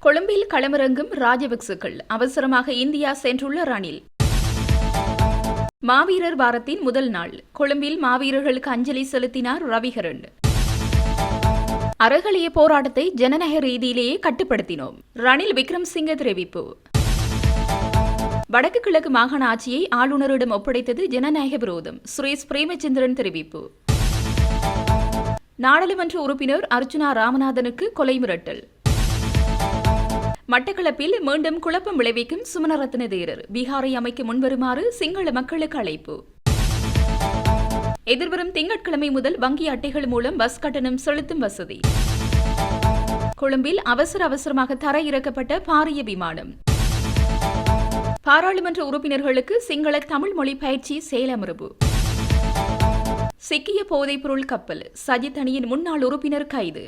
கொழும்பில் களமிறங்கும் ராஜபக்சக்கள் அவசரமாக இந்தியா சென்றுள்ள ரணில். மாவீரர் வாரத்தின் முதல் நாள் கொழும்பில் மாவீரர்களுக்கு அஞ்சலி செலுத்தினார் ரவிகரன். அறகலிய போராட்டத்தை ஜனநாயக ரீதியிலேயே கட்டுப்படுத்தினோம், ரணில் விக்ரமசிங்க தெரிவிப்பு. வடக்கு கிழக்கு மாகாண ஆட்சியை ஆளுநரிடம் ஒப்படைத்தது ஜனநாயக விரோதம், சுரேஷ் பிரேமச்சந்திரன் தெரிவிப்பு. நாடாளுமன்ற உறுப்பினர் அர்ச்சுனா ராமநாதனுக்கு கொலை மிரட்டல். மட்டக்களப்பில் மீண்டும் குழப்பம் விளைவிக்கும் சுமணரத்ன தேரர் பீகாரை அமைக்க முன்வருமாறு சிங்கள மக்களுக்கு அழைப்பு. எதிர்வரும் திங்கட்கிழமை முதல் வங்கி அட்டைகள் மூலம் பஸ் கட்டணம் செலுத்தும் வசதி. கொழும்பில் அவசரமாக தரையிறக்கப்பட்ட பாரிய விமானம். பாராளுமன்ற உறுப்பினர்களுக்கு சிங்கள தமிழ் மொழி பயிற்சி செயலமர்வு. சிக்கிய போதைப்பொருள் கப்பல், சஜித் அணியின் முன்னாள் உறுப்பினர் கைது.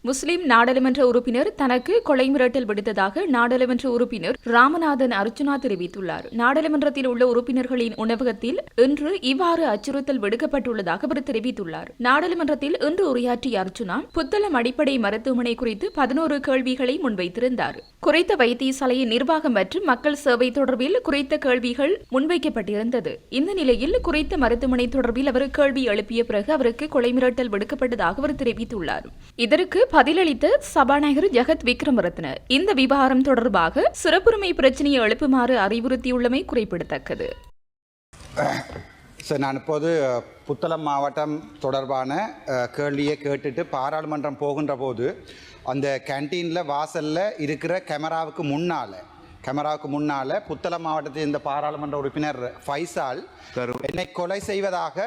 முஸ்லிம் நாடாளுமன்ற உறுப்பினர் தனக்கு கொலை மிரட்டல் விடுத்ததாக நாடாளுமன்ற உறுப்பினர் ராமநாதன் அர்ச்சுனா தெரிவித்துள்ளார். நாடாளுமன்றத்தில் உள்ள உறுப்பினர்களின் உணவகத்தில் இன்று இவ்வாறு அச்சுறுத்தல் விடுக்கப்பட்டுள்ளதாக அவர் தெரிவித்துள்ளார். நாடாளுமன்றத்தில் இன்று உரையாற்றிய அர்ச்சுனா புத்தளம் அடிப்படை மருத்துவமனை குறித்து 11 கேள்விகளை முன்வைத்திருந்தார். குறித்த வைத்தியசாலையின் நிர்வாகம் மற்றும் மக்கள் சேவை தொடர்பில் குறித்த கேள்விகள் முன்வைக்கப்பட்டிருந்தது. இந்த நிலையில் குறித்த மருத்துவமனை தொடர்பில் அவர் கேள்வி எழுப்பிய பிறகு அவருக்கு கொலை மிரட்டல் விடுக்கப்பட்டதாக அவர் தெரிவித்துள்ளார். இதற்கு பதிலளித்த சபாநாயகர் ஜெகத் விக்ரமரத்ன இந்த விவகாரம் தொடர்பாக சிறப்புரிமை பிரச்சினையை எழுப்புமாறு அறிவுறுத்தியுள்ளமை குறிப்பிடத்தக்கது. நான் இப்போது புத்தளம் மாவட்டம் தொடர்பான கேள்வியை கேட்டுட்டு பாராளுமன்றம் போகின்ற போது அந்த கேன்டீனில் வாசலில் இருக்கிற கேமராவுக்கு முன்னால் புத்தளம் மாவட்டத்தில் இந்த பாராளுமன்ற உறுப்பினர் ஃபைசால் என்னை கொலை செய்வதாக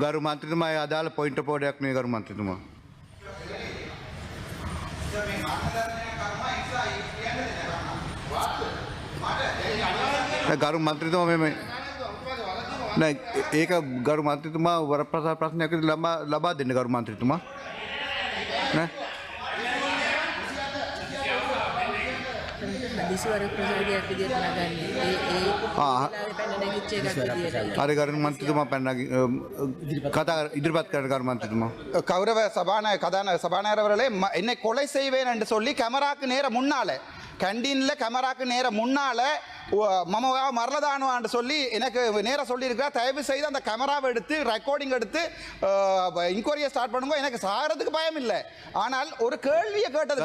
ගරු මන්ත්‍රීතුමා අදාළ පොයින්ට් පොඩයක් මේ ගරු මන්ත්‍රීතුමා ගරු මන්ත්‍රීතුමා මේ නෑ ඒක ගරු මන්ත්‍රීතුමා වරප්‍රසාද ප්‍රශ්නයක් ලබා දෙන්න ගරු මන්ත්‍රීතුමා නෑ கௌரவ சபாநாயகர் அவர்களே, என்னை கொலை செய்வேன் என்று சொல்லி கேமராக்கு நேர முன்னால கேண்டீன்ல கேமராக்கு நேர முன்னால மமவா மரலதானுவான்னு சொல்லி எனக்கு நேராக சொல்லியிருக்கிறா. தயவு செய்து அந்த கேமராவை எடுத்து ரெக்கார்டிங் எடுத்து இன்கொயரியை ஸ்டார்ட் பண்ணுங்க. எனக்கு சாகிறதுக்கு பயம் இல்லை, ஆனால் ஒரு கேள்வியை கேட்டது.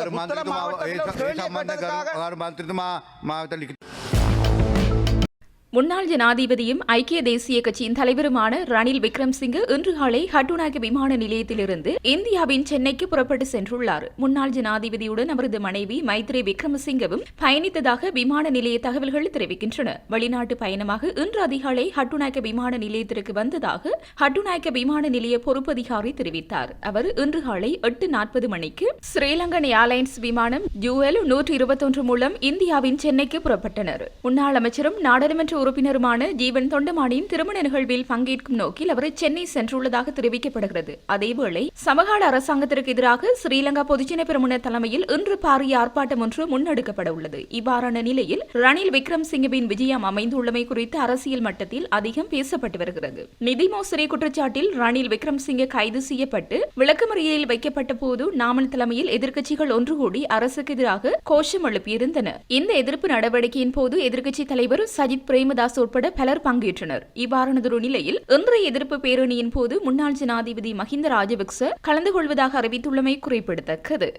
முன்னாள் ஜனாதிபதியும் ஐக்கிய தேசிய கட்சியின் தலைவருமான ரணில் விக்ரமசிங்கே இன்று காலை ஹட்டுநாயக்க விமான நிலையத்திலிருந்து இந்தியாவின் சென்னைக்கு புறப்பட்டு சென்றுள்ளார். முன்னாள் ஜனாதிபதியுடன் அவரது மனைவி மைத்ரி விக்ரமசிங்கவும் பயணித்ததாக விமான நிலைய தகவல்கள் தெரிவிக்கின்றன. வெளிநாட்டு பயணமாக இன்று அதிகாலை ஹட்டுநாயக்க விமான நிலையத்திற்கு வந்ததாக ஹட்டுநாயக்க விமான நிலைய பொறுப்பதிகாரி தெரிவித்தார். அவர் இன்று காலை 8:40 மணிக்கு ஸ்ரீலங்கன் ஏர்லைன்ஸ் விமானம் UL 121 மூலம் இந்தியாவின் சென்னைக்கு புறப்பட்டனர். முன்னாள் அமைச்சரும் நாடாளுமன்ற உறுப்பினருமான ஜீவன் தொண்டமானின் திருமண நிகழ்வில் பங்கேற்கும் நோக்கில் அவர் சென்னை சென்றுள்ளதாக தெரிவிக்கப்படுகிறது. அதேவேளை சமகால அரசாங்கத்திற்கு எதிராக ஸ்ரீலங்கா பொதுஜன பெரமுன தலைமையில் இன்று பாரிய ஆர்ப்பாட்டம் ஒன்று முன்னெடுக்கப்பட உள்ளது. இவ்வாறான நிலையில் ரணில் விக்ரமசிங்கவின் விஜயம் அமைந்துள்ளமை குறித்து அரசியல் மட்டத்தில் அதிகம் பேசப்பட்டு வருகிறது. நிதி மோசடி குற்றச்சாட்டில் ரணில் விக்ரமசிங்கே கைது செய்யப்பட்டு விளக்கமறியலில் வைக்கப்பட்ட போது நாமல் தலைமையில் எதிர்க்கட்சிகள் ஒன்று கூடி அரசுக்கு எதிராக கோஷம் எழுப்பியிருந்தன. இந்த எதிர்ப்பு நடவடிக்கையின் போது எதிர்க்கட்சித் தலைவர் சஜித் பிரேமதாஸ் உட்பட பலர் பங்கேற்றனர். இவ்வாறானதொரு நிலையில் இன்றைய எதிர்ப்பு பேரணியின் போது முன்னாள் ஜனாதிபதி மஹிந்த ராஜபக்ச கலந்து கொள்வதாக அறிவித்துள்ளமை குறிப்பிடத்தக்கது.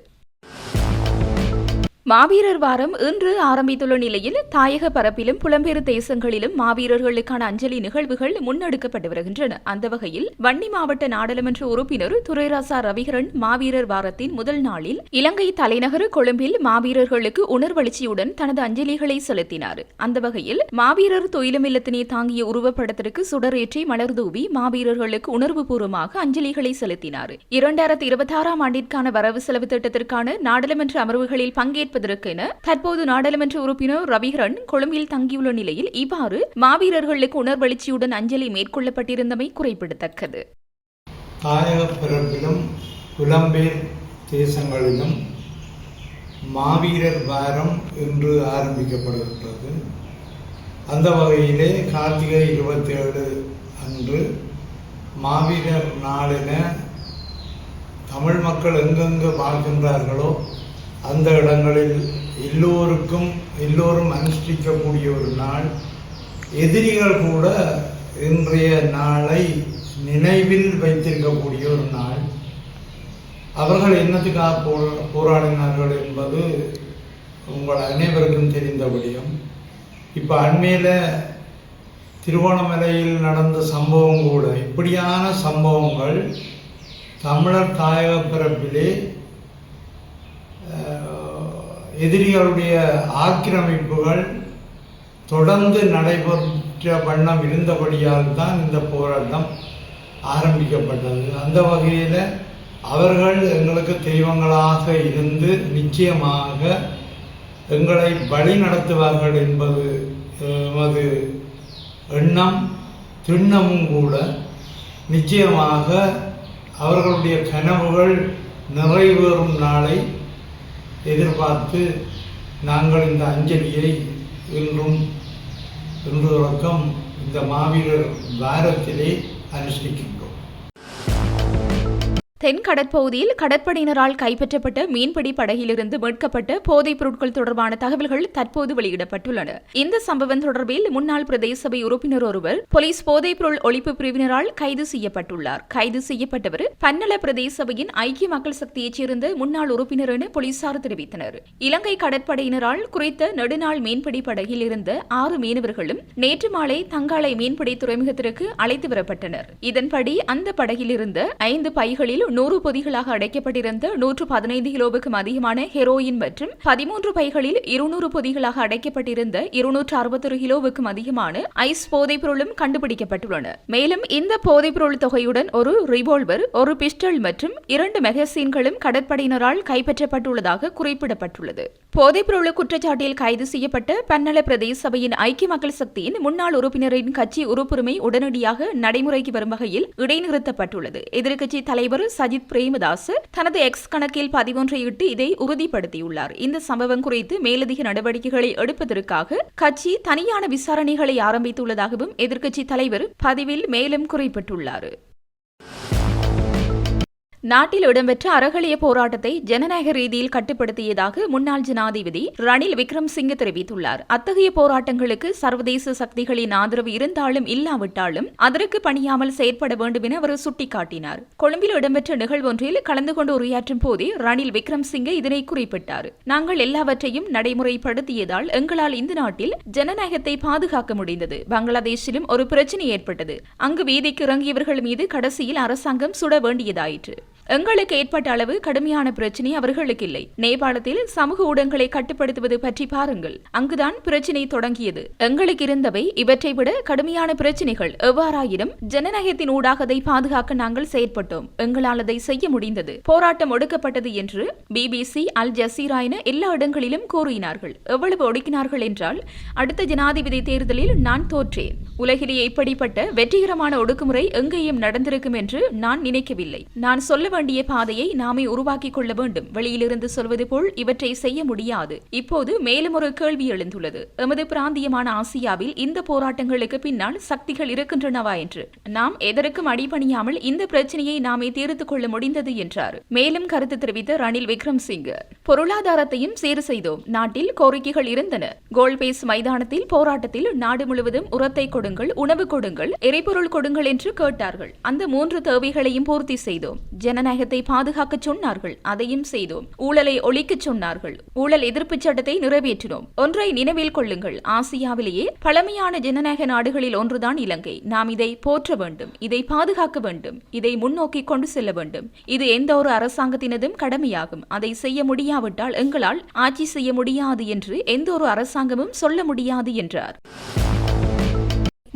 மாவீரர் வாரம் இன்று ஆரம்பித்துள்ள நிலையில் தாயக பரப்பிலும் புலம்பெயர் தேசங்களிலும் மாவீரர்களுக்கான அஞ்சலி நிகழ்வுகள் முன்னெடுக்கப்பட்டு வருகின்றன. அந்த வகையில் வன்னி மாவட்ட நாடாளுமன்ற உறுப்பினர் துரைராசா ரவிகரன் மாவீரர் வாரத்தின் முதல் நாளில் இலங்கை தலைநகர் கொழும்பில் மாவீரர்களுக்கு உணர்வெழுச்சியுடன் தனது அஞ்சலிகளை செலுத்தினார். அந்த வகையில் மாவீரர் துயிலமில்லத்தினை தாங்கிய உருவப்படத்திற்கு சுடரேற்றி மலர்தூவி மாவீரர்களுக்கு உணர்வுபூர்வமாக அஞ்சலிகளை செலுத்தினார். 2026ஆம் ஆண்டிற்கான வரவு செலவு திட்டத்திற்கான நாடாளுமன்ற அமர்வுகளில் பங்கேற்ப தற்போது நாடாளுமன்ற உறுப்பினர் ரவிகரன் கொழும்பில் தங்கியுள்ள நிலையில் இவ்வாறு மாவீரர்களுக்கு உணர்வெழுச்சியுடன் அஞ்சலி மேற்கொள்ளப்பட்டிருந்தமை குறிப்பிடத்தக்கது. தாயக பிறப்பிலும் புலம்பெயர் தேசங்களிலும் மாவீரர் வாரம் இன்று ஆரம்பிக்கப்படுகின்றது. அந்த வகையிலே கார்த்திகை 27 அன்று மாவீரர் நாளென தமிழ் மக்கள் எங்கெங்கு வாழ்கின்றார்களோ அந்த இடங்களில் எல்லோரும் அனுஷ்டிக்கக்கூடிய ஒரு நாள். எதிரிகள் கூட இன்றைய நாளை நினைவில் வைத்திருக்கக்கூடிய ஒரு நாள். அவர்கள் என்னத்துக்காக போராடினார்கள் என்பது உங்கள் அனைவருக்கும் தெரிந்த விடயம். இப்போ அண்மையில் திருவோணமலையில் நடந்த சம்பவம் கூட, இப்படியான சம்பவங்கள் தமிழர் தாயக பிறப்பிலே எதிரிகளுடைய ஆக்கிரமிப்புகள் தொடர்ந்து நடைபெற்ற வண்ணம் இருந்தபடியால் தான் இந்த போராட்டம் ஆரம்பிக்கப்பட்டது. அந்த வகையில் அவர்கள் எங்களுக்கு தெய்வங்களாக இருந்து நிச்சயமாக எங்களை வழி நடத்துவார்கள் என்பது எமது எண்ணம், திண்ணமும் கூட. நிச்சயமாக அவர்களுடைய கனவுகள் நிறைவேறும் நாளை எதிர்பார்த்து நாங்கள் இந்த அஞ்சலியை இன்று தொடக்கம் இந்த மாவீரர் வாரத்திலே அனுஷ்டிக்கின்றோம். தென் கடற்பகுதியில் கடற்படையினரால் கைப்பற்றப்பட்ட மீன்பிடி படகிலிருந்து மீட்கப்பட்ட போதைப் பொருட்கள் தொடர்பான தகவல்கள் தற்போது வெளியிடப்பட்டுள்ளன. இந்த சம்பவம் தொடர்பில் முன்னாள் பிரதேச சபை உறுப்பினர் ஒருவர் போலீஸ் போதைப் பொருள் ஒழிப்பு பிரிவினரால் கைது செய்யப்பட்டுள்ளார். கைது செய்யப்பட்டவர் பன்னல பிரதேச சபையின் ஐக்கிய மக்கள் சக்தியைச் சேர்ந்த முன்னாள் உறுப்பினர் என போலீசார் தெரிவித்தனர். இலங்கை கடற்படையினரால் குறித்த நெடுநாள் மீன்பிடி படகில் இருந்த 6 மீனவர்களும் நேற்று மாலை தங்காலை மீன்பிடி துறைமுகத்திற்கு அழைத்து வரப்பட்டனர். இதன்படி அந்த படகில் இருந்த 5 பைகளில் 100 பொதிகளாக அடைக்கப்பட்டிருந்த 115 கிலோவுக்கும் அதிகமான ஹெரோயின் மற்றும் 13 பைகளில் 200 பொதிகளாக அடைக்கப்பட்டிருந்த 261 கிலோவுக்கும் அதிகமான ஐஸ் போதைப் பொருளும் கண்டுபிடிக்கப்பட்டுள்ளன. மேலும் இந்த போதைப் பொருள் தொகையுடன் ஒரு ரிவால்வர், ஒரு பிஸ்டல் மற்றும் 2 மெகசீன்களும் கடற்படையினரால் கைப்பற்றப்பட்டுள்ளதாக குறிப்பிடப்பட்டுள்ளது. போதைப் பொருள் குற்றச்சாட்டில் கைது செய்யப்பட்ட பன்னல பிரதேச சபையின் ஐக்கிய மக்கள் சக்தியின் முன்னாள் உறுப்பினரின் கட்சி உறுப்புரிமை உடனடியாக நடைமுறைக்கு வரும் வகையில் இடைநிறுத்தப்பட்டுள்ளது. எதிர்க்கட்சி தலைவர் சஜித் பிரேமதாஸ் தனது எக்ஸ் கணக்கில் பதிவொன்றை இட்டு இதை உறுதிப்படுத்தியுள்ளார். இந்த சம்பவம் குறித்து மேலதிக நடவடிக்கைகளை எடுப்பதற்காக கட்சி தனியான விசாரணைகளை ஆரம்பித்துள்ளதாகவும் எதிர்க்கட்சி தலைவர் பதிவில் மேலும் குறிப்பிட்டுள்ளார். நாட்டில் இடம்பெற்ற அறகலிய போராட்டத்தை ஜனநாயக ரீதியில் கட்டுப்படுத்தியதாக முன்னாள் ஜனாதிபதி ரணில் விக்ரம்சிங்கே தெரிவித்துள்ளார். அத்தகைய போராட்டங்களுக்கு சர்வதேச சக்திகளின் ஆதரவு இருந்தாலும் இல்லாவிட்டாலும் அதற்கு பணியாமல் செயற்பட வேண்டும் என அவர் சுட்டிக்காட்டினார். கொழும்பில் இடம்பெற்ற நிகழ்வொன்றில் கலந்து கொண்டு உரையாற்றும் போதே ரணில் விக்ரம்சிங்கே இதனை குறிப்பிட்டார். நாங்கள் எல்லாவற்றையும் நடைமுறைப்படுத்தியதால் எங்களால் இந்த நாட்டில் ஜனநாயகத்தை பாதுகாக்க முடிந்தது. பங்களாதேஷிலும் ஒரு பிரச்சினை ஏற்பட்டது. அங்கு வீதிக்கு இறங்கியவர்கள் மீது கடைசியில் அரசாங்கம் சுட வேண்டியதாயிற்று. எங்களுக்கு ஏற்பட்ட அளவு கடுமையான பிரச்சினை அவர்களுக்கு இல்லை. நேபாளத்தில் சமூக ஊடகங்களை கட்டுப்படுத்துவது பற்றி பாருங்கள். அங்குதான் பிரச்சினை தொடங்கியது. எங்களுக்கு இருந்தவை இவற்றை விட கடுமையான பிரச்சினைகள். எவ்வாறாயினும் ஜனநாயகத்தின் ஊடாக அதை பாதுகாக்க நாங்கள் செயற்பட்டோம். எங்களால் அதை செய்ய முடிந்தது. போராட்டம் ஒடுக்கப்பட்டது என்று BBC, அல் ஜசீரா என எல்லா இடங்களிலும் கூறினார்கள். எவ்வளவு ஒடுக்கினார்கள் என்றால், அடுத்த ஜனாதிபதி தேர்தலில் நான் தோற்றேன். உலகிலேயே இப்படிப்பட்ட வெற்றிகரமான ஒடுக்குமுறை எங்கேயும் நடந்திருக்கும் என்று நான் நினைக்கவில்லை. நான் சொல்ல வேண்டிய பாதையை நாமே உருவாக்கிக் கொள்ள வேண்டும். வெளியிலிருந்து சொல்வது போல் இவற்றை செய்ய முடியாது. இப்போது மேலும் ஒரு கேள்வி எழுந்துள்ளது. எமது பிராந்தியமான ஆசியாவில் இந்த போராட்டங்களுக்கு பின்னால் சக்திகள் இருக்கின்றனவா என்று. நாம் எதற்கும் அடிபணியாமல் இந்த பிரச்சனையை நாமே தீர்த்துக் கொள்ள முடிந்தது என்றார். மேலும் கருத்து தெரிவித்த ரணில் விக்ரம்சிங்கே, பொருளாதாரத்தையும் சீர் செய்தோம். நாட்டில் கோரிக்கைகள் இருந்தன. கோல்பேஸ் மைதானத்தில் போராட்டத்தில் நாடு முழுவதும் உரத்தை கொடுங்கள், உணவு கொடுங்கள், எரிபொருள் கொடுங்கள் என்று கேட்டார்கள். அந்த 3 தேவைகளையும் பூர்த்தி செய்தோம். ஜனநாயகத்தை பாதுகாக்க சொன்னார்கள், அதையும் செய்தோம். ஊழலை ஒழிக்க சொன்னார்கள், ஊழல் எதிர்ப்பு சட்டத்தை நிறைவேற்றினோம். ஒன்றை நினைவில் கொள்ளுங்கள், ஆசியாவிலேயே பழமையான ஜனநாயக நாடுகளில் ஒன்றுதான் இலங்கை. நாம் இதை போற்ற வேண்டும், இதை பாதுகாக்க வேண்டும், இதை முன்னோக்கி கொண்டு செல்ல வேண்டும். இது எந்த ஒரு அரசாங்கத்தினதும் கடமையாகும். அதை செய்ய முடியாவிட்டால் எங்களால் ஆட்சி செய்ய முடியாது என்று எந்த ஒரு அரசாங்கமும் சொல்ல முடியாது என்றார்.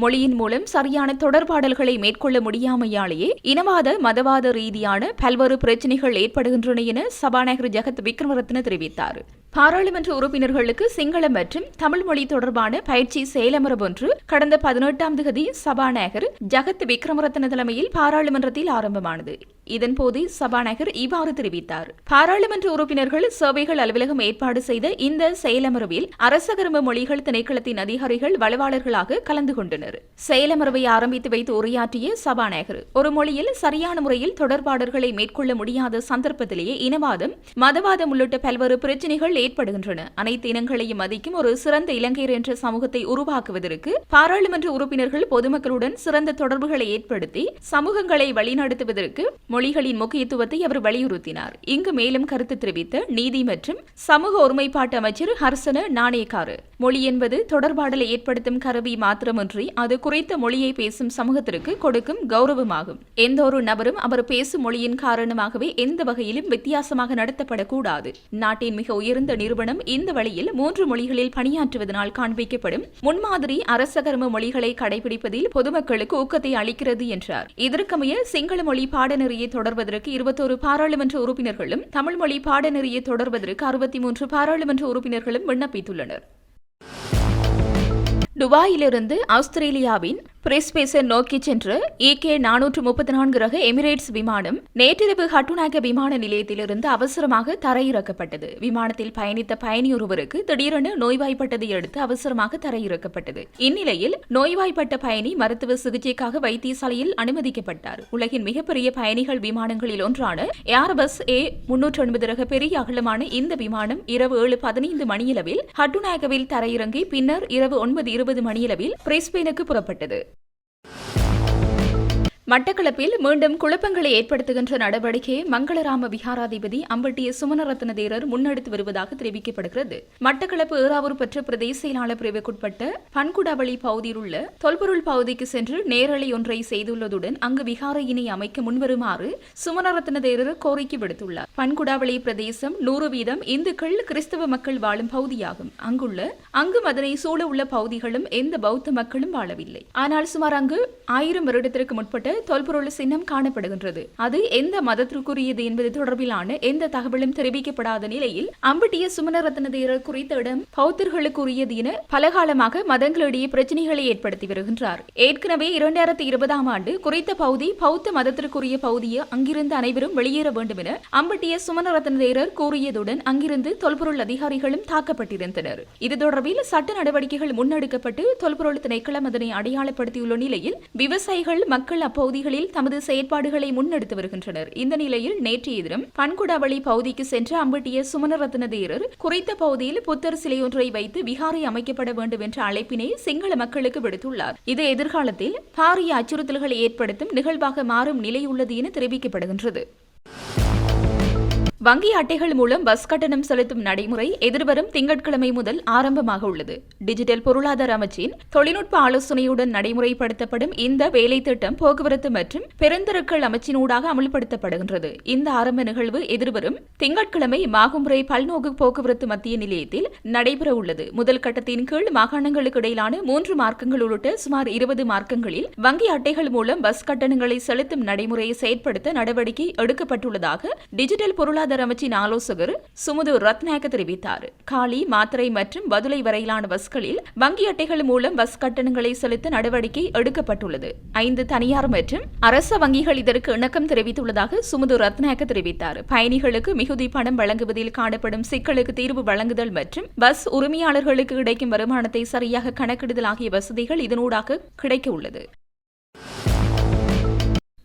மொழியின் மூலம் சரியான தொடர்பாடல்களை மேற்கொள்ள முடியாமையாலேயே இனவாத, மதவாத ரீதியான பல்வேறு பிரச்சினைகள் ஏற்படுகின்றன என சபாநாயகர் ஜகத் விக்ரமரத்ன தெரிவித்தார். பாராளுமன்ற உறுப்பினர்களுக்கு சிங்களம் மற்றும் தமிழ் மொழி தொடர்பான பயிற்சி செயலமரம் ஒன்று கடந்த 18ஆம் தேதி சபாநாயகர் ஜகத் விக்ரமரத்ன தலைமையில் பாராளுமன்றத்தில் ஆரம்பமானது. இதன்போது சபாநாயகர் இவ்வாறு தெரிவித்தார். பாராளுமன்ற உறுப்பினர்கள் சேவைகள் அலுவலகம் ஏற்பாடு செய்த இந்த செயலமர்வில் அரசகர்ம மொழிகள் திணைக்களத்தின் அதிகாரிகள் வளவாளர்களாக கலந்து கொண்டனர். செயலமர்வை ஆரம்பித்து வைத்து உரையாற்றிய சபாநாயகர், ஒரு மொழியில் சரியான முறையில் தொடர்பாடல்களை மேற்கொள்ள முடியாத சந்தர்ப்பத்திலேயே இனவாதம், மதவாதம் உள்ளிட்ட பல்வேறு பிரச்சினைகள் ஏற்படுகின்றன. அனைத்து இனங்களையும் மதிக்கும் ஒரு சிறந்த இலங்கையர் என்ற சமூகத்தை உருவாக்குவதற்கு பாராளுமன்ற உறுப்பினர்கள் பொதுமக்களுடன் சிறந்த தொடர்புகளை ஏற்படுத்தி சமூகங்களை வழிநடத்துவதற்கு மொழிகளின் முக்கியத்துவத்தை அவர் வலியுறுத்தினார். இங்கு மேலும் கருத்து தெரிவித்த நீதி மற்றும் சமூக ஒருமைப்பாட்டு அமைச்சர் ஹர்சன நாணயக்காரு, மொழி என்பது தொடர்பாடலை ஏற்படுத்தும் கருவி மாத்திரமின்றி அது குறித்த மொழியை பேசும் சமூகத்திற்கு கொடுக்கும் கௌரவமாகும். எந்த ஒரு நபரும் அவர் பேசும் மொழியின் காரணமாகவே எந்த வகையிலும் வித்தியாசமாக நடத்தப்படக்கூடாது. நாட்டின் மிக உயர்ந்த நிறுவனம் இந்த வழியில் 3 மொழிகளில் பணியாற்றுவதனால் காண்பிக்கப்படும் முன்மாதிரி அரசகர்ம மொழிகளை கடைபிடிப்பதில் பொதுமக்களுக்கு ஊக்கத்தை அளிக்கிறது என்றார். இதற்கமைய சிங்கள மொழி பாடநெறியை தொடர்வதற்கு 21 பாராளுமன்ற உறுப்பினர்களும், தமிழ் மொழி பாடநெறியை தொடர்வதற்கு 63 பாராளுமன்ற உறுப்பினர்களும் விண்ணப்பித்துள்ளனர். துபாயிலிருந்து ஆஸ்திரேலியாவின் பிரிஸ்பேனை நோக்கி சென்ற EK-434 ரக எமிரேட்ஸ் விமானம் நேற்றிரவு ஹட்டுநாயக்க விமான நிலையத்திலிருந்து அவசரமாக தரையிறக்கப்பட்டது. விமானத்தில் பயணித்த பயணியொருவருக்கு திடீரென நோய்வாய்ப்பட்டதை அடுத்து அவசரமாக தரையிறக்கப்பட்டது. இந்நிலையில் நோய்வாய்ப்பட்ட பயணி மருத்துவ சிகிச்சைக்காக வைத்தியசாலையில் அனுமதிக்கப்பட்டார். உலகின் மிகப்பெரிய பயணிகள் விமானங்களில் ஒன்றான ஏர்பஸ் A380 ரக பெரிய அகலமான இந்த விமானம் இரவு 7:15 மணியளவில் ஹட்டுநாயக்கவில் தரையிறங்கி பின்னர் இரவு 9:20 மணியளவில் பிரிஸ்பேனுக்கு புறப்பட்டது. மட்டக்களப்பில் மீண்டும் குழப்பங்களை ஏற்படுத்துகின்ற நடவடிக்கையை மங்களராம விஹாராதிபதி அம்பட்டிய சுமணரத்ன தேரர் முன்னெடுத்து வருவதாக தெரிவிக்கப்படுகிறது. மட்டக்களப்பு ஏறாவூர் பெற்ற பிரதேச செயலாளர் பிரிவுக்குட்பட்ட பன்குடாவளி பகுதியில் உள்ள தொல்பொருள் பகுதிக்கு சென்று நேரலை ஒன்றை செய்துள்ளதுடன் அங்கு விஹாரையினை அமைக்க முன்வருமாறு சுமணரத்ன தேரர் கோரிக்கை விடுத்துள்ளார். பன்குடாவளி பிரதேசம் 100% இந்துக்கள் கிறிஸ்தவ மக்கள் வாழும் பகுதியாகும். அங்கும் அதனை சூழ உள்ள பகுதிகளும் எந்த பௌத்த மக்களும் வாழவில்லை. ஆனால் சுமார் அங்கு 1000 வருடத்திற்கு முற்பட்ட தொல்பொருள் சின்னம் காணப்படுகின்றது. அது எந்த மதத்திற்குரியது என்பது தொடர்பிலான எந்த தகவலும் தெரிவிக்கப்படாத நிலையில் அம்பட்டிய சுமணரத்ன தேரர் குறித்த இடம் பௌத்தர்களுக்குரியது என பலகாலமாக மதங்களிடையே பிரச்சனைகளை ஏற்படுத்தி வருகின்றார். ஏற்கனவே 2020 ஆண்டு குறித்த பகுதி பௌத்த மதத்திற்குரிய பகுதியை அங்கிருந்து அனைவரும் வெளியேற வேண்டும் என அம்பட்டிய சுமணரத்ன தேரர் கூறியதுடன் அங்கிருந்து தொல்பொருள் அதிகாரிகளும் தாக்கப்பட்டிருந்தனர். இது தொடர்பில் சட்ட நடவடிக்கைகள் முன்னெடுக்கப்பட்டு தொல்பொருள் திணைக்களம் அதனை அடையாளப்படுத்தியுள்ள நிலையில் விவசாயிகள் மக்கள் அப்பகுதிகளில் தமது செயற்பாடுகளை முன்னெடுத்து வருகின்றனர். இந்த நிலையில் நேற்றைய தினம் பன்குடாவளி பகுதிக்கு சென்ற அம்பட்டிய சுமணரத்ன தேரர் குறித்த பகுதியில் புத்தர் சிலையொன்றை வைத்து விஹாரை அமைக்கப்பட வேண்டும் என்ற அழைப்பினை சிங்கள மக்களுக்கு விடுத்துள்ளார். இது எதிர்காலத்தில் பாரிய அச்சுறுத்தல்களை ஏற்படுத்தும் நிகழ்வாக மாறும் நிலை உள்ளது என தெரிவிக்கப்படுகின்றது. வங்கி அட்டைகள் மூலம் பஸ் கட்டணம் செலுத்தும் நடைமுறை எதிர்வரும் திங்கட்கிழமை முதல் ஆரம்பமாக உள்ளது. டிஜிட்டல் பொருளாதார அமைச்சின் தொழில்நுட்ப ஆலோசனையுடன் நடைமுறைப்படுத்தப்படும் இந்த வேலை திட்டம் போக்குவரத்து மற்றும் பெருந்தரக்கள் அமைச்சினூடாக அமல்படுத்தப்படுகின்றது. இந்த ஆரம்ப நிகழ்வு எதிர்வரும் திங்கட்கிழமை மாகும்புரை பல்நோக்கு போக்குவரத்து மத்திய நிலையத்தில் நடைபெற உள்ளது. முதல் கட்டத்தின் கீழ் மாகாணங்களுக்கு இடையிலான 3 மார்க்கங்கள் உள்ளிட்ட சுமார் 20 மார்க்கங்களில் வங்கி அட்டைகள் மூலம் பஸ் கட்டணங்களை செலுத்தும் நடைமுறையை செயற்படுத்த நடவடிக்கை எடுக்கப்பட்டுள்ளதாக டிஜிட்டல் பொருளாதார அமைச்சின் ஆலோசகர் சுமுது ரத்நாயக்க தெரிவித்தார். காலி, மாத்தறை மற்றும் பதுளை வரையிலான பஸ்களில் வங்கி அட்டைகள் மூலம் பஸ் கட்டணங்களை செலுத்த நடவடிக்கை எடுக்கப்பட்டுள்ளது. 5 தனியார் மற்றும் அரச வங்கிகள் இதற்கு இணக்கம் தெரிவித்துள்ளதாக சுமுது ரத்நாயக்க தெரிவித்தார். பயணிகளுக்கு மிகுதி பணம் வழங்குவதில் காணப்படும் சிக்கலுக்கு தீர்வு வழங்குதல் மற்றும் பஸ் உரிமையாளர்களுக்கு கிடைக்கும் வருமானத்தை சரியாக கணக்கிடுதல் ஆகிய வசதிகள் இதனூடாக கிடைக்க உள்ளது.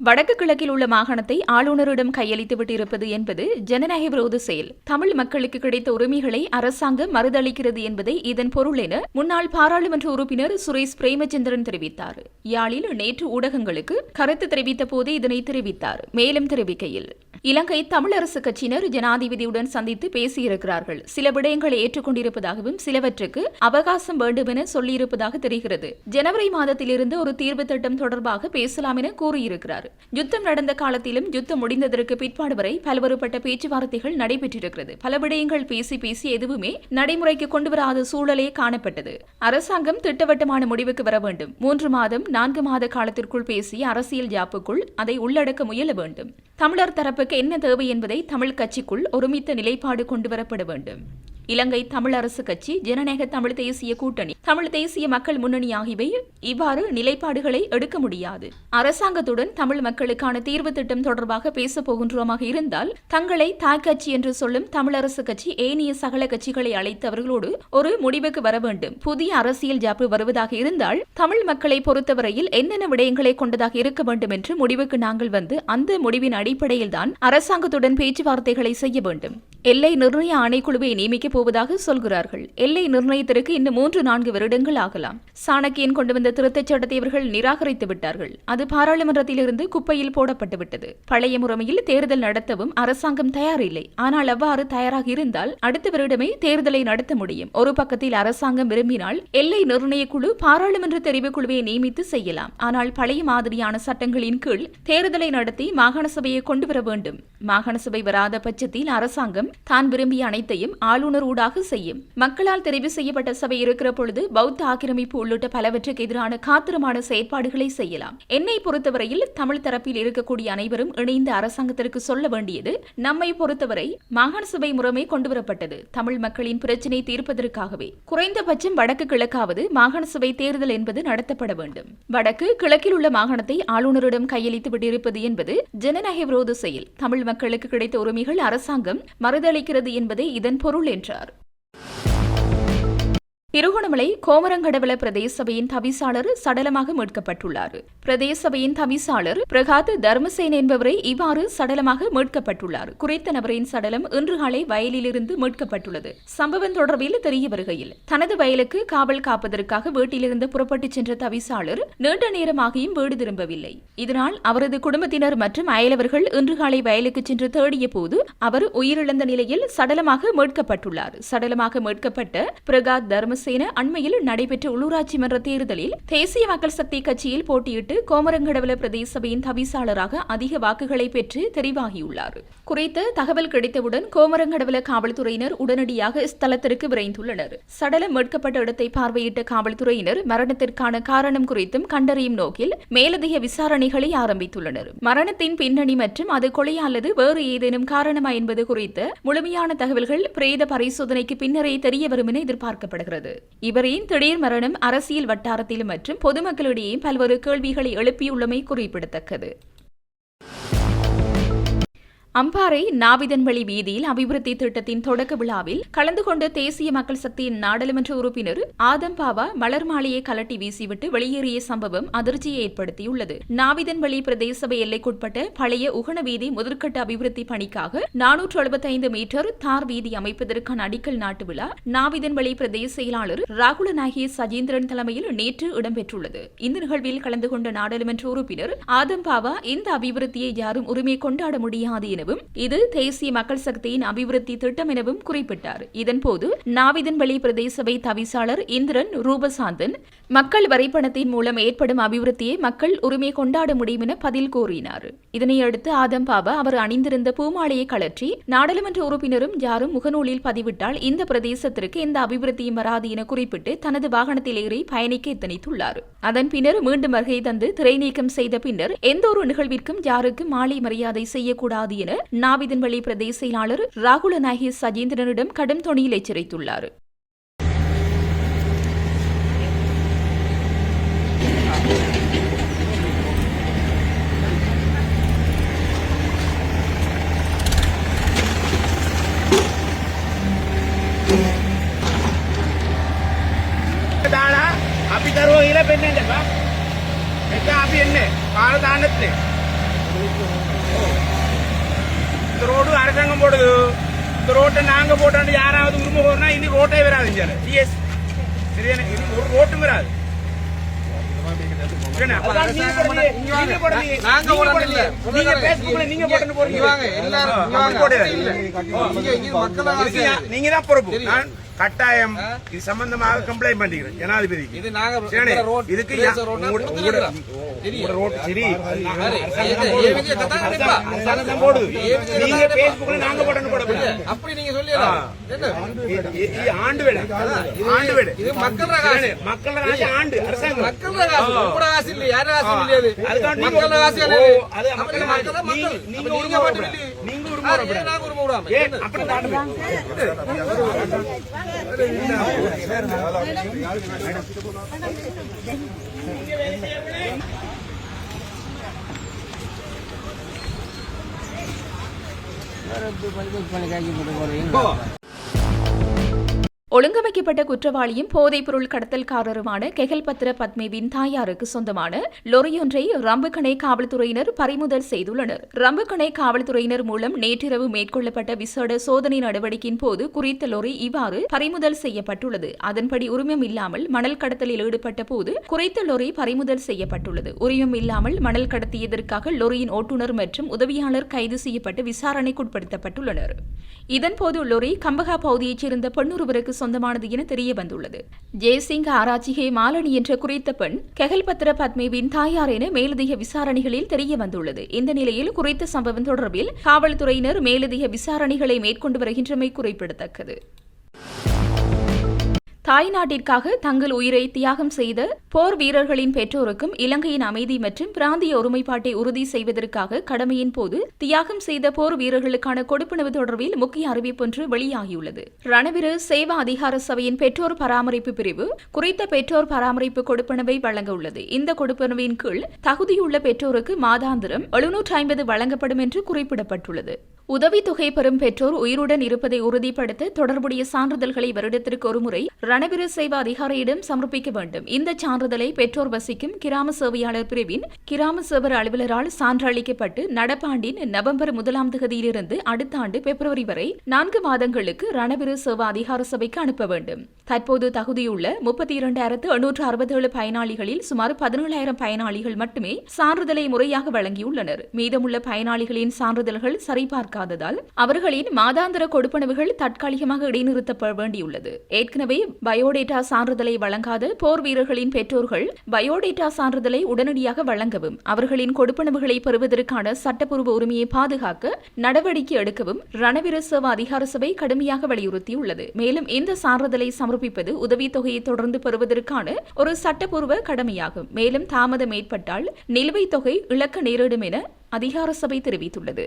வடக்கு கிழக்கில் உள்ள மாகாணத்தை ஆளுநரிடம் கையளித்துவிட்டு இருப்பது என்பது ஜனநாயக விரோத செயல். தமிழ் மக்களுக்கு கிடைத்த உரிமைகளை அரசாங்கம் மறுதளிக்கிறது என்பதை இதன் பொருள் என முன்னாள் பாராளுமன்ற உறுப்பினர் சுரேஷ் பிரேமச்சந்திரன் தெரிவித்தார். யாழில் நேற்று ஊடகங்களுக்கு கருத்து தெரிவித்த போது இதனை தெரிவித்தார். மேலும் தெரிவிக்கையில், இலங்கை தமிழரசு கட்சியினர் ஜனாதிபதியுடன் சந்தித்து பேசியிருக்கிறார்கள். சில விடயங்களை ஏற்றுக்கொண்டிருப்பதாகவும் சிலவற்றுக்கு அவகாசம் வேண்டும் என சொல்லியிருப்பதாக தெரிகிறது. ஜனவரி மாதத்திலிருந்து ஒரு தீர்வு திட்டம் தொடர்பாக பேசலாம் என கூறியிருக்கிறார். யுத்தம் நடந்த காலத்திலும் யுத்தம் முடிந்ததற்கு பிற்பாடு வரை பல்வேறுபட்ட பேச்சுவார்த்தைகள் நடைபெற்றிருக்கிறது. பல விடயங்கள் பேசி எதுவுமே நடைமுறைக்கு கொண்டுவராத சூழலே காணப்பட்டது. அரசாங்கம் திட்டவட்டமான முடிவுக்கு வர வேண்டும். 3 மாதம் 4 மாத காலத்திற்குள் பேசி அரசியல் ஜாப்புக்குள் அதை உள்ளடக்க முயல வேண்டும். தமிழர் தரப்புக்கு என்ன தேவை என்பதை தமிழ் கட்சிக்குள் ஒருமித்த நிலைப்பாடு கொண்டுவரப்பட வேண்டும். இலங்கை தமிழ் அரசு கட்சி, ஜனநாயக தமிழ் தேசிய கூட்டணி, தமிழ் தேசிய மக்கள் முன்னணி ஆகியவை இவ்வாறு நிலைப்பாடுகளை எடுக்க முடியாது. அரசாங்கத்துடன் தமிழ் மக்களுக்கான தீர்வு திட்டம் தொடர்பாக பேசப் போகின்றோமாக இருந்தால் தங்களை தாய்க்கட்சி என்று சொல்லும் தமிழரசு கட்சி ஏனைய சகல கட்சிகளை அழைத்து அவர்களோடு ஒரு முடிவுக்கு வர வேண்டும். புதிய அரசியல் ஜாப்பு வருவதாக இருந்தால் தமிழ் மக்களை பொறுத்தவரையில் என்னென்ன விடயங்களை கொண்டதாக இருக்க வேண்டும் என்று முடிவுக்கு நாங்கள் வந்து அந்த முடிவின் அடிப்படையில் தான் அரசாங்கத்துடன் பேச்சுவார்த்தைகளை செய்ய வேண்டும். எல்லை நிர்ணய ஆணைக்குழுவை நியமிக்கப் போவதாக சொல்கிறார்கள். எல்லை நிர்ணயத்திற்கு இன்னும் 3-4 வருடங்கள் ஆகலாம். சாணக்கியன் கொண்டு வந்த திருத்தச் சட்டத்தை அவர்கள் நிராகரித்து விட்டார்கள். அது பாராளுமன்றத்திலிருந்து குப்பையில் போடப்பட்டு விட்டது. பழைய முறையில் தேர்தல் நடத்தவும் அரசாங்கம் தயாரில்லை. ஆனால் அவ்வாறு தயாராக இருந்தால் அடுத்த வருடமே தேர்தலை நடத்த முடியும். ஒரு பக்கத்தில் அரசாங்கம் விரும்பினால் எல்லை நிர்ணய குழு பாராளுமன்ற தெரிவுக்குழுவை நியமித்து செய்யலாம். ஆனால் பழைய மாதிரியான சட்டங்களின் கீழ் தேர்தலை நடத்தி மாகாண சபையை கொண்டு வர வேண்டும். மாகாண சபை வராத பட்சத்தில் அரசாங்கம் தான் விரும்பிய அனைத்தையும் ஆளுநர் ஊடாக செய்யும். மக்களால் தெரிவு செய்யப்பட்ட சபை இருக்கிற பொழுது பௌத்த ஆக்கிரமிப்பு உள்ளிட்ட பலவற்றுக்கு எதிரான காத்திரமான செயற்பாடுகளை செய்யலாம். என்னை பொறுத்தவரையில் தமிழ் தரப்பில் இருக்கக்கூடிய அனைவரும் இணைந்த அரசாங்கத்திற்கு சொல்ல வேண்டியது, நம்மை பொறுத்தவரை மாகாண சபை முறைமை கொண்டுவரப்பட்டது தமிழ் மக்களின் பிரச்சினை தீர்ப்பதற்காகவே. குறைந்தபட்சம் வடக்கு கிழக்காவது மாகாண சபை தேர்தல் என்பது நடத்தப்பட வேண்டும். வடக்கு கிழக்கில் உள்ள மாகாணத்தை ஆளுநரிடம் கையளித்து விட்டிருப்பது என்பது ஜனநாயக விரோத செயல். தமிழ் மக்களுக்கு கிடைத்த உரிமைகள் அரசாங்கம் மறுதளிக்கிறது என்பதே இதன் பொருள் என்றார். திருகோணமலை கோமரங்கடவல பிரதேச சபையின் தவிசாளர் சடலமாக மீட்கப்பட்டுள்ளார். பிரதேச சபையின் தவிசாளர் பிரகாத் தர்மசேன என்பவரை இவ்வாறு சடலமாக மீட்கப்பட்டுள்ளார். குறித்த நபரின் சடலம் இன்று காலை வயலிலிருந்து மீட்கப்பட்டுள்ளது. சம்பவம் தொடர்பில் தெரிய வருகையில் தனது வயலுக்கு காவல் காப்பதற்காக வீட்டிலிருந்து புறப்பட்டுச் சென்ற தவிசாளர் நீண்ட நேரமாகியும் வீடு திரும்பவில்லை. இதனால் அவரது குடும்பத்தினர் மற்றும் அயலவர்கள் இன்று காலை வயலுக்கு சென்று தேடிய போது அவர் உயிரிழந்த நிலையில் சடலமாக மீட்கப்பட்டுள்ளார். சடலமாக மீட்கப்பட்ட பிரகாத் தர்மசேன அண்மையில் நடைபெற்ற உள்ளூராட்சி மன்ற தேர்தலில் தேசிய மக்கள் சக்தி கட்சியில் போட்டியிட்டு கோமரங்கடவல பிரதேச சபையின் தவிசாளராக அதிக வாக்குகளை பெற்று தெரிவாகியுள்ளார். குறித்த தகவல் கிடைத்தவுடன் கோமரங்கடவல காவல்துறையினர் உடனடியாக ஸ்தலத்திற்கு விரைந்துள்ளனர். சடலம் மீட்கப்பட்ட இடத்தை பார்வையிட்ட காவல்துறையினர் மரணத்திற்கான காரணம் குறித்தும் கண்டறியும் நோக்கில் மேலதிக விசாரணைகளை ஆரம்பித்துள்ளனர். மரணத்தின் பின்னணி மற்றும் அது கொலை அல்லது வேறு ஏதேனும் காரணமா என்பது குறித்த முழுமையான தகவல்கள் பிரேத பரிசோதனைக்கு பின்னரே தெரிய வரும் என எதிர்பார்க்கப்படுகிறது. இவரின் திடீர் மரணம் அரசியல் வட்டாரத்தில் மற்றும் பொதுமக்களிடையே பல்வேறு கேள்விகளை எழுப்பியுள்ளமை குறிப்பிடத்தக்கது. அம்பாறை நாவிதன்வழி வீதியில் அபிவிருத்தி திட்டத்தின் தொடக்க விழாவில் கலந்து கொண்ட தேசிய மக்கள் சக்தியின் நாடாளுமன்ற உறுப்பினர் ஆதம் பாவா மலர் மாலையை கலட்டி வீசிவிட்டு வெளியேறிய சம்பவம் அதிர்ச்சியை ஏற்படுத்தியுள்ளது. நாவிதன்வழி பிரதேச சபை எல்லைக்குட்பட்ட பழைய உகன வீதி முதற்கட்ட அபிவிருத்தி பணிக்காக 475 மீட்டர் தார் வீதி அமைப்பதற்கான அடிக்கல் நாட்டு விழா நாவிதன்வழி பிரதேச செயலாளர் ராகுலநாயகி சஜீந்திரன் தலைமையில் நேற்று இடம்பெற்றுள்ளது. இந்த நிகழ்வில் கலந்து கொண்ட நாடாளுமன்ற உறுப்பினர் ஆதம் பாவா இந்த அபிவிருத்தியை யாரும் உரிமை கொண்டாட முடியாது என இது தேசிய மக்கள் சக்தியின் அபிவிருத்தி திட்டம் எனவும் குறிப்பிட்டார். இதன்போது நாவிதன்வழி பிரதேச சபை தவிசாளர் இந்திரன் ரூபசாந்தன் மக்கள் வரைபடத்தின் மூலம் ஏற்படும் அபிவிருத்தியை மக்கள் உரிமை கொண்டாட முடியும் என பதில் கூறினார். இதனையடுத்து ஆதம் பாபா அவர் அணிந்திருந்த பூமாலையை கலற்றி நாடாளுமன்ற உறுப்பினரும் யாரும் முகநூலில் பதிவிட்டால் இந்த பிரதேசத்திற்கு எந்த அபிவிருத்தியும் வராது என குறிப்பிட்டு தனது வாகனத்தில் ஏறி பயணிக்க எத்தனித்துள்ளார். அதன் பின்னர் மீண்டும் வருகை தந்து திரை நீக்கம் செய்த பின்னர் எந்த ஒரு நிகழ்விற்கும் யாருக்கும் மாலை மரியாதை செய்யக்கூடாது என நாவிதன்வழி பிரதேச செயலாளர் ராகுலநாயகி சஜீந்திரனிடம் கடும் தொனியில் எச்சரித்துள்ளார். අපි දරුවෝ ඉල පෙන්නන්න එපා. එක අපි එන්නේ පාර දාන්නත් නේ. இந்த ரோடு அரசாங்கம் போடுது. இந்த ரோட்டை நாங்க போட்டாண்டு யாராவது உரிமை கோரினா இனி ரோட்டே வராது. சிஎஸ் சரியான இது ஒரு ரோட்டும் வராது. நீங்க தான் பொறுப்பு. கட்டாயம் இது சம்பந்தமாக கம்ப்ளைண்ட் பண்ணிக்கிறேன் ஜனாதிபதிக்கு. இதுக்கு போடுது. நீங்க பேஸ்புக்ல நாங்க போட்டு போட அப்படி நீங்க சொல்லி ஆண்டு வேலை ஆண்டு வேலை இது மக்கள் மக்கள் ராசி ஆண்டு அரசாங்கம் மக்கள் ராசி கூட ராசி இல்ல யார ராசி இல்ல அது மக்கள் ராசி அல்ல அது மக்கள் நீங்க நீங்க உரிமை அப்படி காட்டுங்க. ஒழுங்கமைக்கப்பட்ட குற்றவாளியும் போதைப்பொருள் கடத்தல்காரருமான கெகல்பத்ர பத்மேவின் தாயாருக்கு சொந்தமான லொரியொன்றை ரம்புக்கணை காவல்துறையினர் பறிமுதல் செய்துள்ளனர். ரம்புக்கணை காவல்துறையினர் மூலம் நேற்றிரவு மேற்கொள்ளப்பட்ட விசேட சோதனை நடவடிக்கையின் போது குறித்த லொரி இவ்வாறு பறிமுதல் செய்யப்பட்டுள்ளது. அதன்படி உரிமம் இல்லாமல் மணல் கடத்தலில் ஈடுபட்ட போது குறித்த லொரி பறிமுதல் செய்யப்பட்டுள்ளது. உரிமம் இல்லாமல் மணல் கடத்தியதற்காக லொரியின் ஓட்டுநர் மற்றும் உதவியாளர் கைது செய்யப்பட்டு விசாரணைக்குட்படுத்தப்பட்டுள்ளனர். இதன்போது லொரி கம்பகா பகுதியைச் சேர்ந்த பெண்ணொருவருக்கு சொந்தமானது என தெரிய வந்துள்ளது. ஜெய்சிங் ஆராய்ச்சிகே மாலனி என்ற குறித்த பெண் கெகல்பத்ர பத்மேவின் தாயார் என மேலதிக விசாரணைகளில் தெரிய வந்துள்ளது. இந்த நிலையில் குறித்த சம்பவம் தொடர்பில் காவல்துறையினர் மேலதிக விசாரணைகளை மேற்கொண்டு வருகின்றமை குறிப்பிடத்தக்கது. தாய்நாட்டிற்காக தங்கள் உயிரை தியாகம் செய்த போர் வீரர்களின் பெற்றோருக்கும் இலங்கையின் அமைதி மற்றும் பிராந்திய ஒருமைப்பாட்டை உறுதி செய்வதற்காக கடமையின் போது தியாகம் செய்த போர் வீரர்களுக்கான கொடுப்பனவு தொடர்பில் முக்கிய அறிவிப்பொன்று வெளியாகியுள்ளது. ரணவீர சேவா அதிகார சபையின் பெற்றோர் பராமரிப்பு பிரிவு குறித்த பெற்றோர் பராமரிப்பு கொடுப்பனவை வழங்க உள்ளது. இந்த கொடுப்பனவின் கீழ் தகுதியுள்ள பெற்றோருக்கு மாதாந்திரம் 750 வழங்கப்படும் என்று குறிப்பிடப்பட்டுள்ளது. உதவித்தொகை பெறும் பெற்றோர் உயிருடன் இருப்பதை உறுதிப்படுத்த தொடர்புடைய சான்றிதழ்களை வருடத்திற்கு ஒருமுறை ரணவீர சேவா அதிகாரியிடம் சமர்ப்பிக்க வேண்டும். இந்த சான்றிதழை பெற்றோர் வசிக்கும் கிராம சேவையாளர் பிரிவின் கிராம சேவர் அலுவலரால் சான்றளிக்கப்பட்டு நடப்பாண்டின் நவம்பர் 1ஆம் தேதியிலிருந்து அடுத்த ஆண்டு பிப்ரவரி வரை 4 மாதங்களுக்கு ரணவீர சேவா அதிகார சபைக்கு அனுப்ப வேண்டும். தற்போது தகுதியுள்ள 32,867 பயனாளிகளில் சுமார் 17,000 பயனாளிகள் மட்டுமே சான்றிதழை முறையாக வழங்கியுள்ளனர். மீதமுள்ள பயனாளிகளின் சான்றிதழ்கள் சரிபார்க்காததால் அவர்களின் மாதாந்திர கொடுப்பனவுகள் தற்காலிகமாக இடைநிறுத்தப்பட வேண்டியுள்ளது. ஏற்கனவே பயோடேட்டா சான்றிதழை வழங்காத போர் வீரர்களின் பெற்றோர்கள் பயோடேட்டா சான்றிதழை உடனடியாக வழங்கவும், அவர்களின் கொடுப்பனவுகளை பெறுவதற்கான சட்டப்பூர்வ உரிமையை பாதுகாக்க நடவடிக்கை எடுக்கவும் ரணவீர சேவா அதிகார சபை கடுமையாக வலியுறுத்தியுள்ளது. மேலும் இந்த சான்றிதழை சமர்ப்பிப்பது உதவித்தொகையை தொடர்ந்து பெறுவதற்கான ஒரு சட்டப்பூர்வ கடமையாகும். மேலும் தாமதம் ஏற்பட்டால் நிலுவைத் தொகை இழக்க நேரிடும் என அதிகார சபை தெரிவித்துள்ளது.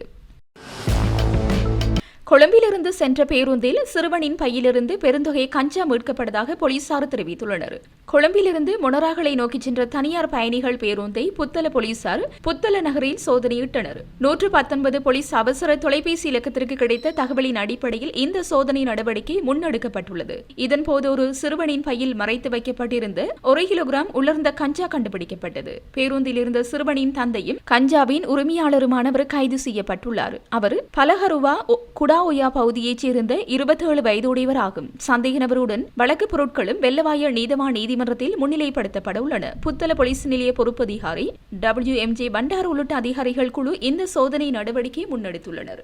கொழும்பிலிருந்து சென்ற பேருந்தில் சிறுவனின் பையிலிருந்து பெருந்தொகை கஞ்சா மீட்கப்பட்டதாக போலீசார் தெரிவித்துள்ளனர். கொழும்பிலிருந்து மொனராகலை நோக்கிச் சென்ற தனியார் பயணிகள் பேருந்தை புத்தள போலீசார் புத்தள நகரில் சோதனையிட்டனர். 119 போலீஸ் அவசர தொலைபேசி இலக்கத்திற்கு கிடைத்த தகவலின் அடிப்படையில் இந்த சோதனை நடவடிக்கை முன்னெடுக்கப்பட்டுள்ளது. இதன்போது ஒரு சிறுவனின் பையில் மறைத்து வைக்கப்பட்டிருந்த 1 கிலோகிராம் உலர்ந்த கஞ்சா கண்டுபிடிக்கப்பட்டது. பேருந்தில் இருந்த சிறுவனின் தந்தையும் கஞ்சாவின் உரிமையாளருமானவர் கைது செய்யப்பட்டுள்ளார். அவர் பலஹருவா குடாஒயா பகுதியைச் சேர்ந்த 27 வயதுடையவர் ஆகும். சந்தேக நபருடன் வழக்கு பொருட்களும் வெள்ளவாய நீதவான் நீதிமன்றத்தில் முன்னிலைப்படுத்தப்பட உள்ளன. புத்தள போலீஸ் நிலைய பொறுப்பதிகாரி WMJ பண்டார் உள்ளிட்ட அதிகாரிகள் குழு இந்த சோதனை நடவடிக்கை முன்னெடுத்துள்ளனர்.